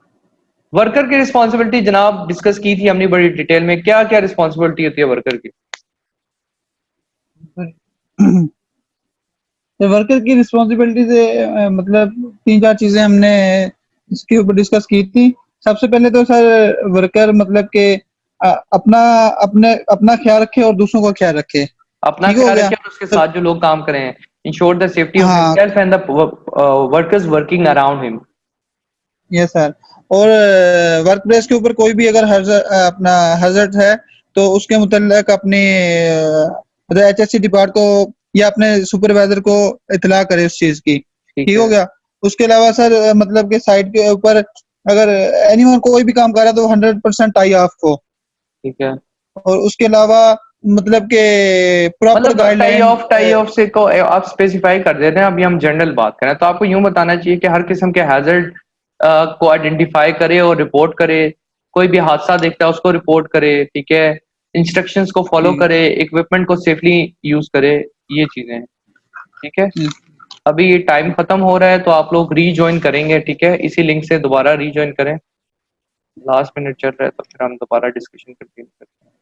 वर्कर की रिस्पॉन्सिबिलिटी जनाब डिस्कस की थी हमने बड़ी डिटेल में, क्या क्या रिस्पॉन्सिबिलिटी होती है वर्कर की? तो वर्कर की रिस्पॉन्सिबिलिटी से मतलब 3-4 चीजें हमने इसके ऊपर डिस्कस की थी। सबसे पहले तो सर वर्कर मतलब के अपना अपना ख्याल रखे और दूसरों का ख्याल रखे। अपना ठीक हो ख्याल गया? रखे और उसके साथ जो लोग काम कर रहे हैं, इंश्योर द सेफ्टी ऑफ हाँ, himself and the workers working around him. Yes sir. और वर्क प्लेस के ऊपर कोई भी अगर अपना हैजर्ड है तो उसके मुतल्लिक अपने एचएससी डिपार्ट को या अपने सुपरवाइजर को इतला करे उस चीज की। ठीक हो गया? उसके अलावा सर मतलब के साइट के ऊपर अगर एनीवन कोई भी काम कर रहा है तो 100% टाई ऑफ हो। ठीक है। और उसके अलावा मतलब के प्रॉपर मतलब गाइडलाइन टाई ऑफ से को आप स्पेसिफाई कर देते हैं, अभी हम जनरल बात करें तो आपको यूं बताना चाहिए कि हर किस्म के हैजर्ड को आइडेंटिफाई करे और रिपोर्ट करे, कोई भी हादसा देखता है उसको रिपोर्ट करे, ठीक है, इंस्ट्रक्शंस को फॉलो करे, इक्विपमेंट को सेफली यूज करे, ये चीजें हैं। ठीक है, अभी ये टाइम खत्म हो रहा है तो आप लोग रीजॉइन करेंगे, ठीक है, इसी लिंक से दोबारा रीजॉइन करें। लास्ट मिनट चल रहा है तो फिर हम दोबारा डिस्कशन कंटिन्यू करते हैं।